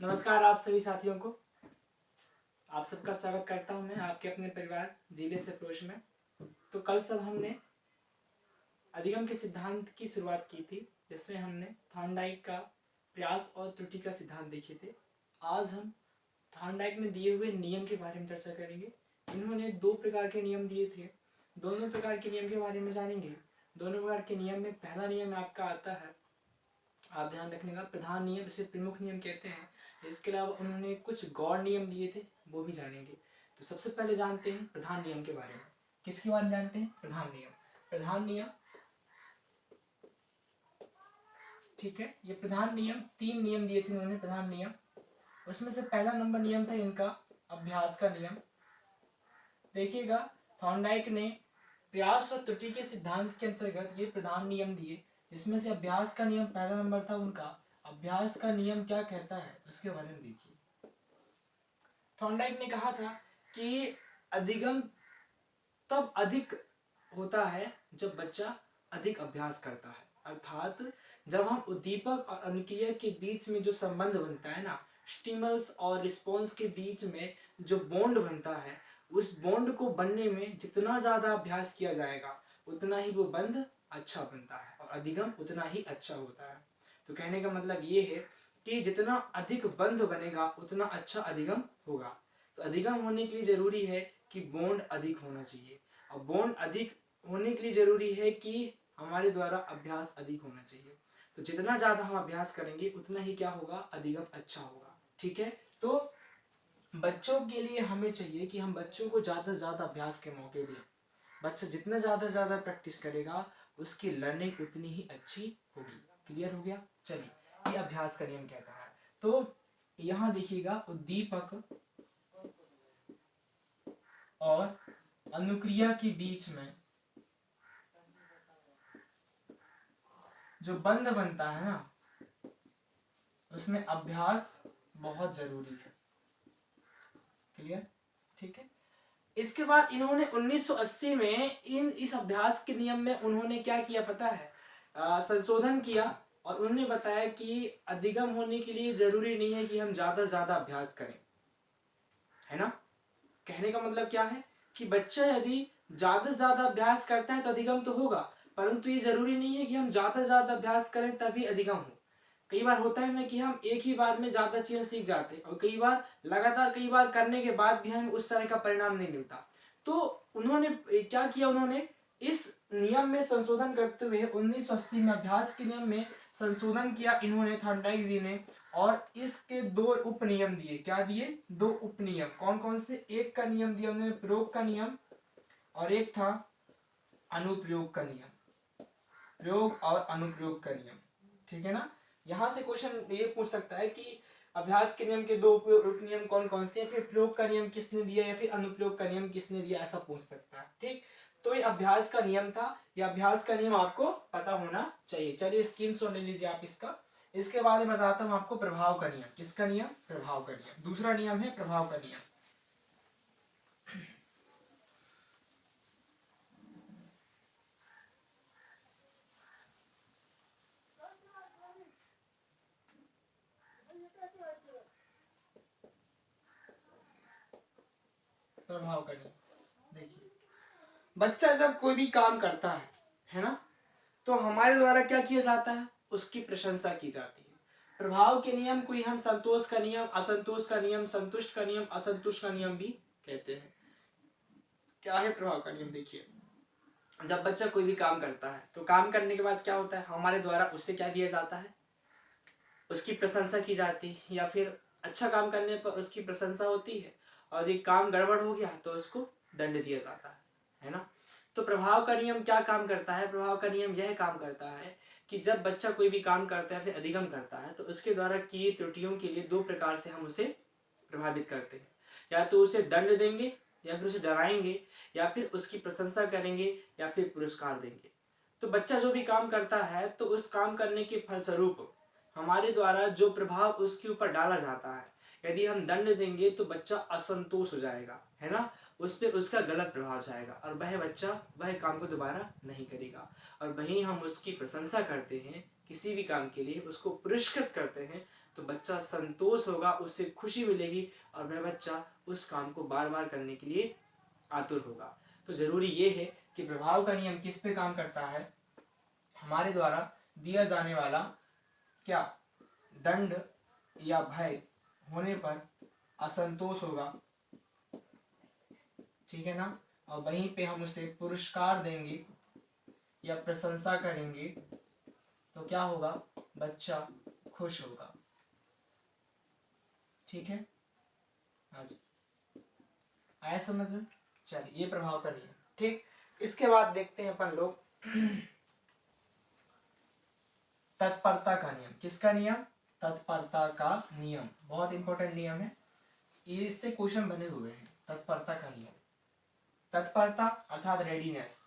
नमस्कार आप सभी साथियों को। आप सबका स्वागत करता हूं मैं आपके अपने परिवार जिले से प्रोश में। तो कल सब हमने अधिगम के सिद्धांत की शुरुआत की थी, जिसमें हमने थॉर्नडाइक का प्रयास और त्रुटि का सिद्धांत देखे थे। आज हम थॉर्नडाइक ने दिए हुए नियम के बारे में चर्चा करेंगे। इन्होंने दो प्रकार के नियम दिए थे, दोनों प्रकार के नियम के बारे में जानेंगे। दोनों प्रकार के नियम में पहला नियम आपका आता है, आप ध्यान रखने का, प्रधान नियम, इसे प्रमुख नियम कहते हैं। इसके अलावा उन्होंने कुछ गौड़ नियम दिए थे, वो भी जानेंगे। तो सबसे पहले जानते हैं प्रधान नियम के बारे में। किसके बारे में जानते हैं? प्रधान नियम। प्रधान नियम, ठीक है, ये प्रधान नियम, 3 नियम दिए थे उन्होंने प्रधान नियम। उसमें से पहला नंबर नियम था इनका अभ्यास का नियम। देखिएगा, थॉर्नडाइक ने प्रयास और त्रुटि के सिद्धांत के अंतर्गत ये प्रधान नियम दिए, जिसमें से अभ्यास का नियम पहला नंबर था उनका। अभ्यास का नियम क्या कहता है उसके बारे में देखिए। थॉर्नडाइक ने कहा था कि अधिगम तब अधिक होता है जब बच्चा अधिक अभ्यास करता है, अर्थात जब हम उद्दीपक और अनुक्रिया के बीच में जो संबंध बनता है ना, स्टिमुलस और रिस्पॉन्स के बीच में जो बॉन्ड बनता है, उस बॉन्ड को बनने में जितना ज्यादा अभ्यास किया जाएगा उतना ही वो बंध अच्छा बनता है और अधिगम उतना ही अच्छा होता है। तो कहने का मतलब ये है कि जितना अधिक बंध बनेगा उतना अच्छा अधिगम होगा। तो अधिगम होने के लिए जरूरी है कि बॉन्ड अधिक होना चाहिए, और बॉन्ड अधिक होने के लिए जरूरी है कि हमारे द्वारा अभ्यास अधिक होना चाहिए। तो जितना ज्यादा हम अभ्यास करेंगे उतना ही क्या होगा, अधिगम अच्छा होगा। ठीक है, तो बच्चों के लिए हमें चाहिए कि हम बच्चों को ज्यादा से ज्यादा अभ्यास के मौके दें। बच्चा जितना ज्यादा प्रैक्टिस करेगा उसकी लर्निंग उतनी ही अच्छी होगी। क्लियर हो गया? चलिए, ये अभ्यास का नियम कहता है। तो यहाँ देखिएगा, उद्दीपक और अनुक्रिया के बीच में जो बंध बनता है ना, उसमें अभ्यास बहुत जरूरी है। क्लियर? ठीक है। इसके बाद इन्होंने 1980 में इस अभ्यास के नियम में उन्होंने क्या किया पता है, संशोधन किया, और उन्होंने बताया कि अधिगम होने के लिए जरूरी नहीं है कि हम ज्यादा अभ्यास करें, है ना। कहने का मतलब क्या है कि बच्चा यदि ज्यादा से ज्यादा अभ्यास करता है तो अधिगम तो होगा, परंतु ये जरूरी नहीं है कि हम ज्यादा से ज्यादा अभ्यास करें तभी अधिगम हो। कई बार होता है ना कि हम एक ही बार में ज्यादा चीजें सीख जाते हैं, और कई बार लगातार कई बार करने के बाद भी हमें उस तरह का परिणाम नहीं मिलता। तो उन्होंने क्या किया, उन्होंने इस नियम में संशोधन करते हुए 1980 में अभ्यास के नियम में संशोधन किया इन्होंने, थॉर्नडाइक जी ने, और इसके 2 उप नियम दिए। क्या दिए? 2 उप नियम। कौन कौन से? एक का नियम दिया उन्होंने प्रयोग का नियम, और एक था अनुप्रयोग का नियम। प्रयोग और अनुप्रयोग का नियम, ठीक है ना। यहां से क्वेश्चन ये पूछ सकता है कि अभ्यास के नियम के 2 उप नियम कौन कौन से, फिर प्रयोग का नियम किसने दिया, या फिर अनुप्रयोग का नियम किसने दिया, ऐसा पूछ सकता है। ठीक, तो ये अभ्यास का नियम था। ये अभ्यास का नियम आपको पता होना चाहिए। चलिए स्क्रीनशॉट ले लीजिए आप इसका। इसके बाद में बताता हूं आपको प्रभाव का नियम। किसका नियम? प्रभाव का नियम। दूसरा नियम है प्रभाव का नियम। प्रभाव का नियम देखिए, बच्चा जब कोई भी काम करता है ना, तो हमारे द्वारा क्या किया जाता है, उसकी प्रशंसा की जाती है। प्रभाव के नियम को ही हम संतोष का नियम, असंतोष का नियम, संतुष्ट का नियम, असंतुष्ट का नियम भी कहते हैं। क्या है प्रभाव का नियम? देखिए, जब बच्चा कोई भी काम करता है तो काम करने के बाद क्या होता है, हमारे द्वारा उससे क्या दिया जाता है, उसकी प्रशंसा की जाती है, या फिर अच्छा काम करने पर उसकी प्रशंसा होती है, और यदि काम गड़बड़ हो गया तो उसको दंड दिया जाता है ना। तो प्रभाव का नियम क्या काम करता है? प्रभाव का नियम यह काम करता है कि जब बच्चा कोई भी काम करता है फिर अधिगम करता है, तो उसके द्वारा किए त्रुटियों के लिए 2 प्रकार से हम उसे प्रभावित करते हैं। या तो उसे दंड देंगे, या फिर उसे डराएंगे, या फिर उसकी प्रशंसा करेंगे, या फिर पुरस्कार देंगे। तो बच्चा जो भी काम करता है तो उस काम करने के फलस्वरूप हमारे द्वारा जो प्रभाव उसके ऊपर डाला जाता है, यदि हम दंड देंगे तो बच्चा असंतोष हो जाएगा, है ना, उस पर उसका गलत प्रभाव जाएगा, और वह बच्चा वह काम को दोबारा नहीं करेगा। और वहीं हम उसकी प्रशंसा करते हैं किसी भी काम के लिए उसको पुरस्कृत करते हैं तो बच्चा संतोष होगा, उससे खुशी मिलेगी और वह बच्चा उस काम को बार बार करने के लिए आतुर होगा। तो जरूरी ये है कि प्रभाव का नियम किस पे काम करता है, हमारे द्वारा दिया जाने वाला क्या दंड या भय होने पर असंतोष होगा, ठीक है ना, और वहीं पे हम उसे पुरस्कार देंगे या प्रशंसा करेंगे तो क्या होगा, बच्चा खुश होगा। ठीक है, आज आया समझ में? चलिए, ये प्रभाव का नियम। ठीक, इसके बाद देखते हैं अपन लोग तत्परता का नियम। किसका नियम? तत्परता का नियम। बहुत इंपॉर्टेंट नियम है, इससे क्वेश्चन बने हुए हैं। तत्परता का नियम, तत्परता अर्थात रेडीनेस।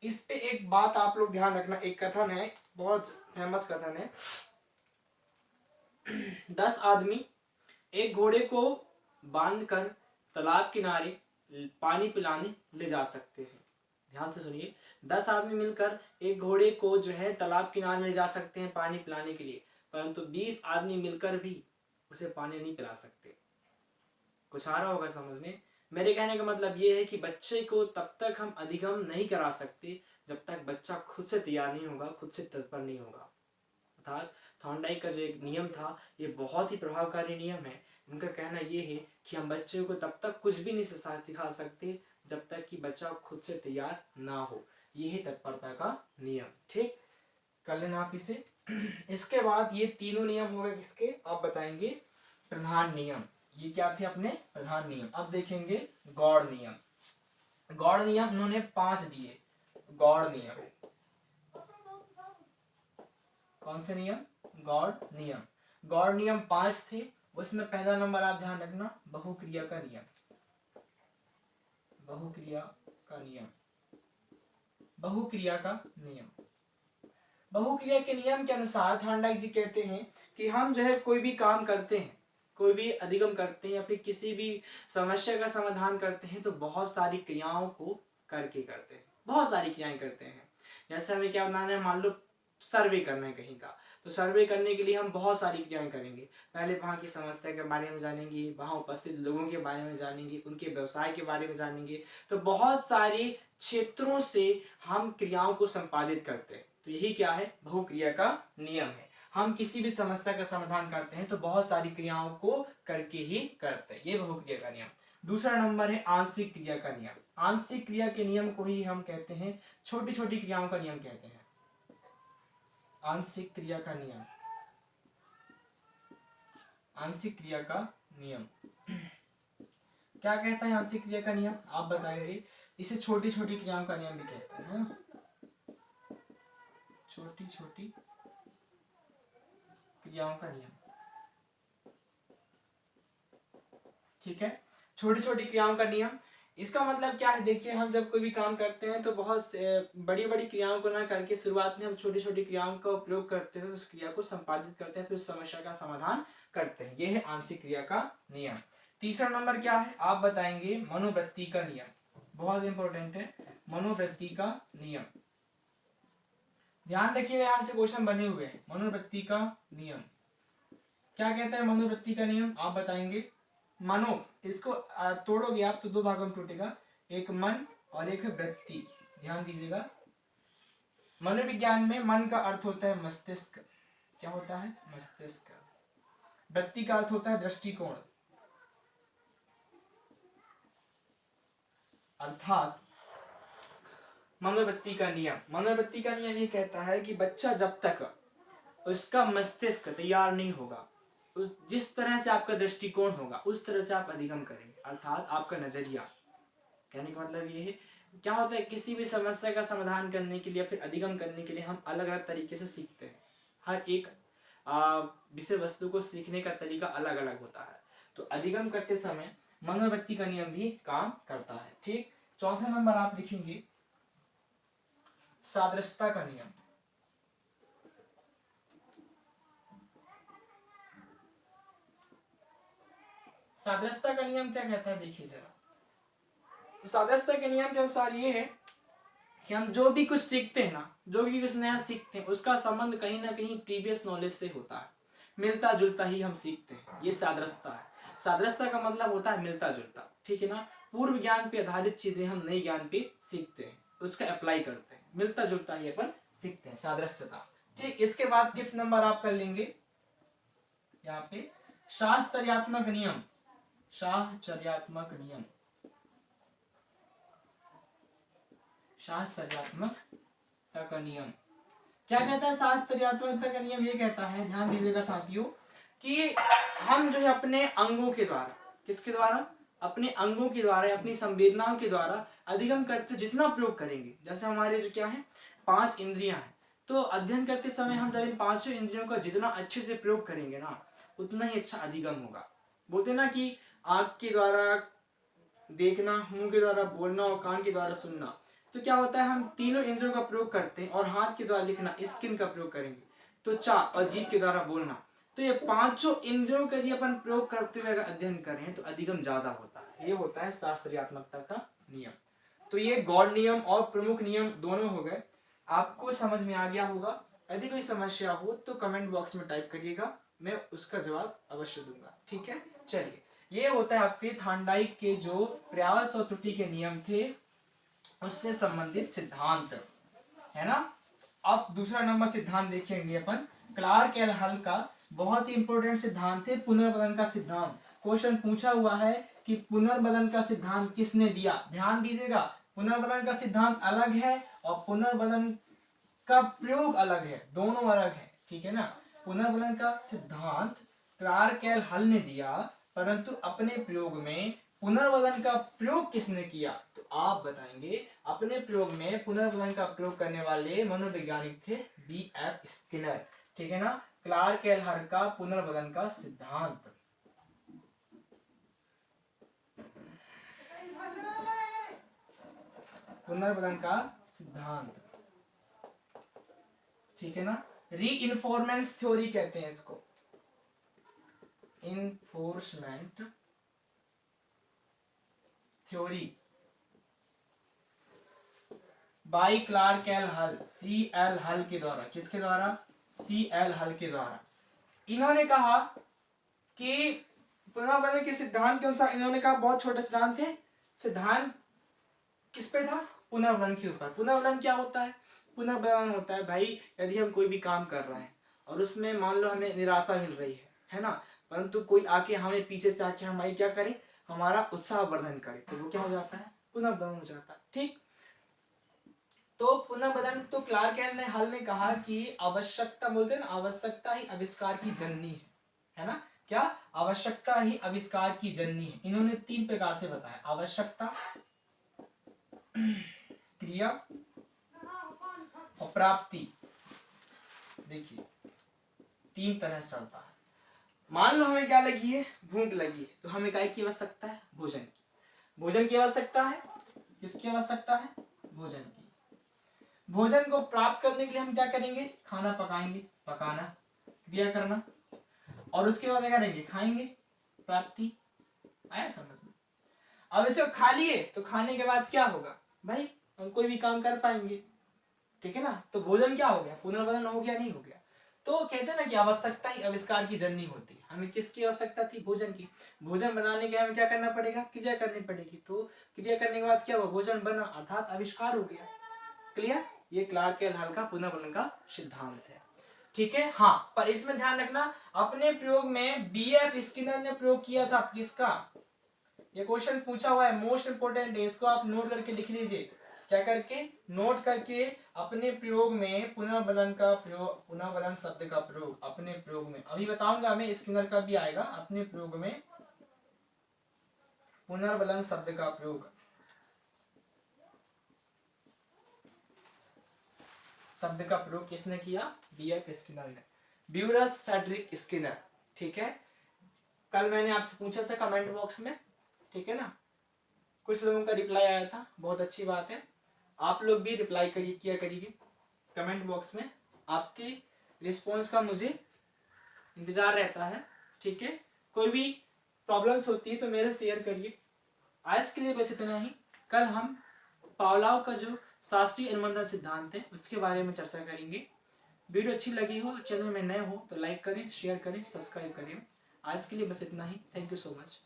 इस पे एक बात आप लोग ध्यान रखना, एक कथन है, बहुत फेमस कथन है। 10 आदमी एक घोड़े को बांधकर तालाब किनारे पानी पिलाने ले जा सकते हैं। ध्यान से सुनिए, 10 आदमी मिलकर एक घोड़े को जो है तालाब किनारे ले जा सकते हैं पानी पिलाने के लिए, परंतु 20 आदमी मिलकर भी उसे पानी नहीं पिला सकते। कुछ आ रहा होगा समझ में? मेरे कहने का मतलब ये है कि बच्चे को तब तक हम अधिगम नहीं करा सकते जब तक बच्चा खुद से तैयार नहीं होगा, खुद से तत्पर नहीं होगा। अर्थात थॉर्नडाइक का जो एक नियम था, ये बहुत ही प्रभावकारी नियम है। उनका कहना ये है कि हम बच्चे को तब तक कुछ भी नहीं सिखा सकते जब तक कि बच्चा खुद से तैयार ना हो। ये है तत्परता का नियम। ठीक, कर लेना आप इसे। इसके बाद ये तीनों नियम हो गए किसके, आप बताएंगे? प्रधान नियम। ये क्या थे अपने? प्रधान नियम। अब देखेंगे गौड़ नियम। गौड़ नियम उन्होंने 5 दिए। गौड़ नियम, कौन से नियम? गौड़ नियम। गौड़ नियम 5 थे, उसमें पहला नंबर आप ध्यान रखना, बहुक्रिया का नियम। बहुक्रिया का नियम, बहुक्रिया का नियम। बहुक्रिया के नियम के अनुसार थॉर्नडाइक जी कहते हैं कि हम जो है कोई भी काम करते हैं, कोई भी अधिगम करते हैं या फिर किसी भी समस्या का समाधान करते हैं तो बहुत सारी क्रियाओं को करके करते हैं, बहुत सारी क्रियाएं करते हैं। जैसे हमें क्या बनाना है, मान लो सर्वे करना है कहीं का, तो सर्वे करने के लिए हम बहुत सारी क्रियाएं करेंगे। पहले वहाँ की समस्या के बारे में जानेंगे, वहाँ उपस्थित लोगों के बारे में जानेंगे, उनके व्यवसाय के बारे में जानेंगे। तो बहुत सारे क्षेत्रों से हम क्रियाओं को संपादित करते हैं। तो यही क्या है? बहुक्रिया का नियम है। हम किसी भी समस्या का समाधान करते हैं तो बहुत सारी क्रियाओं को करके ही करते हैं, ये बहुक्रिया का नियम। दूसरा नंबर है आंशिक क्रिया का नियम। आंशिक क्रिया के नियम को ही हम कहते हैं छोटी छोटी क्रियाओं का नियम कहते हैं। आंशिक क्रिया का नियम, आंशिक क्रिया का नियम क्या कहता है? आंशिक क्रिया का नियम आप बताएंगे। इसे छोटी छोटी क्रियाओं का नियम भी कहते हैं, छोटी छोटी क्रियाओं का नियम। ठीक है, छोटी छोटी क्रियाओं का नियम। इसका मतलब क्या है? देखिए, हम जब कोई भी काम करते हैं तो बहुत बड़ी बड़ी क्रियाओं को ना करके शुरुआत में हम छोटी छोटी क्रियाओं का उपयोग करते हुए उस क्रिया को संपादित करते हैं, फिर उस समस्या का समाधान करते हैं। यह है आंशिक क्रिया का नियम। तीसरा नंबर क्या है? आप बताएंगे मनोवृत्ति का नियम। बहुत इंपॉर्टेंट है, मनोवृत्ति का नियम। ध्यान रखिएगा, यहां से क्वेश्चन बने हुए हैं। मनोवृत्ति का नियम क्या कहता है? मनोवृत्ति का नियम आप बताएंगे। मनो, इसको तोड़ोगे आप तो 2 भागों में टूटेगा, एक मन और एक वृत्ति। ध्यान दीजिएगा, मनोविज्ञान में मन का अर्थ होता है मस्तिष्क। क्या होता है? मस्तिष्क। वृत्ति का अर्थ होता है दृष्टिकोण। अर्थात मनोवृत्ति का नियम, मनोवृत्ति का नियम ये कहता है कि बच्चा जब तक उसका मस्तिष्क तैयार नहीं होगा, जिस तरह से आपका दृष्टिकोण होगा उस तरह से आप अधिगम करेंगे। अर्थात आपका नजरिया, कहने का मतलब ये है, क्या होता है किसी भी समस्या का समाधान करने के लिए फिर अधिगम करने के लिए हम अलग अलग तरीके से सीखते हैं। हर एक विषय वस्तु को सीखने का तरीका अलग अलग होता है। तो अधिगम करते समय मनोवृत्ति का नियम भी काम करता है। ठीक, चौथा नंबर आप लिखेंगे सादृश्यता का नियम। सादृश्यता का नियम क्या कहता है? देखिए जरा, सादृश्यता के नियम के अनुसार ये है कि हम जो भी कुछ सीखते हैं ना, जो भी कुछ नया सीखते हैं, उसका संबंध कहीं ना कहीं प्रीवियस नॉलेज से होता है, मिलता जुलता ही हम सीखते हैं। ये सादृश्यता है। सादृश्यता का मतलब होता है मिलता जुलता, ठीक है ना। पूर्व ज्ञान पे आधारित चीजें हम नए ज्ञान पे सीखते हैं, उसका अप्लाई करते हैं, मिलता जुलता ही अपन सीखते हैं, सादृश्यता। ठीक, इसके बाद गिफ्ट नंबर आप कर लेंगे यहाँ पे साहचर्यात्मक नियम। साहचर्यात्मक नियम, साहचर्यात्मकता का नियम क्या कहता है? साहचर्यात्मकता का नियम ये कहता है, ध्यान दीजिएगा साथियों, कि हम जो है अपने अंगों के द्वारा, किसके द्वारा? अपने अंगों के द्वारा, अपनी संवेदनाओं के द्वारा अधिगम करते जितना प्रयोग करेंगे, जैसे हमारे जो क्या है 5 इंद्रियां हैं, तो अध्ययन करते समय हम जब इन 5 इंद्रियों का जितना अच्छे से प्रयोग करेंगे ना, उतना ही अच्छा अधिगम होगा। बोलते ना कि आंख के द्वारा देखना, मुंह के द्वारा बोलना और कान के द्वारा सुनना, तो क्या होता है हम तीनों इंद्रियों का प्रयोग करते हैं, और हाथ के द्वारा लिखना, स्किन का प्रयोग करेंगे, त्वचा और जीभ के द्वारा बोलना, तो ये पांचों इंद्रियों का यदि अपन प्रयोग करते हुए अगर अध्ययन करें तो अधिगम ज्यादा होता है। ये होता है शास्त्रीयात्मकता का नियम। तो ये गौड़ नियम और प्रमुख नियम दोनों हो गए, आपको समझ में आ गया होगा। यदि कोई समस्या हो तो कमेंट बॉक्स में टाइप करिएगा, मैं उसका जवाब अवश्य दूंगा। ठीक है, चलिए, ये होता है आपके थार्नडाइक के जो प्रयास और त्रुटि के नियम थे उससे संबंधित सिद्धांत, है ना। अब दूसरा नंबर सिद्धांत देखेंगे अपन, क्लार्क एल हल का बहुत ही इंपॉर्टेंट सिद्धांत है पुनर्बलन का सिद्धांत। क्वेश्चन पूछा हुआ है कि पुनर्बलन का सिद्धांत किसने दिया? ध्यान दीजिएगा, पुनर्बलन का सिद्धांत अलग है और पुनर्बलन का प्रयोग अलग है, दोनों अलग है, ठीक है ना। पुनर्बलन का सिद्धांत क्लार्क एल हल ने दिया, परंतु अपने प्रयोग में पुनर्बलन का प्रयोग किसने किया? तो आप बताएंगे। अपने प्रयोग में पुनर्बलन का प्रयोग करने वाले मनोवैज्ञानिक थे B.F. स्किनर, ठीक है ना। क्लार्क एल हल का पुनर्बलन का सिद्धांत, पुनर्बलन का सिद्धांत, ठीक है ना। रीइंफोर्समेंट थ्योरी कहते हैं इसको, enforcement theory by Clark L Hull, C.L. हल के द्वारा। किसके द्वारा? C.L. हल के द्वारा। इन्होंने कहा कि पुनर्बलन के सिद्धांत के अनुसार, इन्होंने कहा बहुत छोटा सिद्धांत है, सिद्धांत किस पे था? पुनर्बलन के ऊपर। पुनर्बलन क्या होता है? पुनर्बलन होता है भाई, यदि हम कोई भी काम कर रहे हैं और उसमें मान लो हमें निराशा मिल रही है ना, परंतु कोई आके हमें पीछे से आके हमारी क्या करे, हमारा उत्साह वर्धन करे, तो वो क्या हो जाता है? पुनर्बलन हो जाता है। ठीक, तो पुनर्बलन, तो क्लार्क एल हल ने कहा कि आवश्यकता, बोलते हैं ना, आवश्यकता ही आविष्कार की जननी है ना। क्या? आवश्यकता ही आविष्कार की जननी है। इन्होंने 3 प्रकार से बताया, आवश्यकता, क्रिया और प्राप्ति। देखिए 3 तरह से चलता है। मान लो हमें क्या लगी है? भूख लगी है, तो हमें काय की आवश्यकता है? भोजन की। भोजन की आवश्यकता है, किसकी आवश्यकता है? भोजन की। भोजन को प्राप्त करने के लिए हम क्या करेंगे? खाना पकाएंगे, पकाना, क्रिया करना, और उसके बाद क्या करेंगे? खाएंगे, प्राप्ति। आया समझ में? अब इसको खा लिए तो खाने के बाद क्या होगा भाई? हम कोई भी काम कर पाएंगे, ठीक है ना। तो भोजन क्या हो गया? पुनर्बलन हो गया, नहीं हो गया? तो कहते हैं ना कि आवश्यकता ही आविष्कार की जननी होती है। हमें किसकी आवश्यकता थी? भोजन की। भोजन बनाने के हमें क्या करना पड़ेगा? क्रिया करनी पड़ेगी। तो क्रिया करने के बाद क्या हुआ? भोजन बना, अर्थात आविष्कार हो गया। क्लियर? ये क्लार्क एल हल का पुनर्बलन का सिद्धांत है, ठीक है। हाँ, पर इसमें ध्यान रखना, अपने प्रयोग में B.F. स्किनर ने प्रयोग किया था किसका? ये क्वेश्चन पूछा हुआ है, मोस्ट इंपोर्टेंट है, इसको आप नोट करके लिख लीजिए। क्या करके? नोट करके। अपने प्रयोग में पुनर्बलन का प्रयोग, पुनर्बलन शब्द का प्रयोग अपने प्रयोग में, अभी बताऊंगा मैं, स्किनर का भी आएगा। अपने प्रयोग में पुनर्बलन शब्द का प्रयोग, शब्द का प्रयोग किसने किया? B.F. स्किनर ने, ब्यूरस फ्रेडरिक स्किनर, ठीक है। कल मैंने आपसे पूछा था कमेंट बॉक्स में, ठीक है ना, कुछ लोगों का रिप्लाई आया था, बहुत अच्छी बात है। आप लोग भी रिप्लाई करिए, किया करिए कमेंट बॉक्स में। आपके रिस्पॉन्स का मुझे इंतजार रहता है, ठीक है। कोई भी प्रॉब्लम्स होती है तो मेरे शेयर करिए। आज के लिए बस इतना ही। कल हम पावलोव का जो शास्त्रीय अनुमंडन सिद्धांत है उसके बारे में चर्चा करेंगे। वीडियो अच्छी लगी हो, चैनल में नए हो तो लाइक करें, शेयर करें, सब्सक्राइब करें। आज के लिए बस इतना ही। Thank you so much.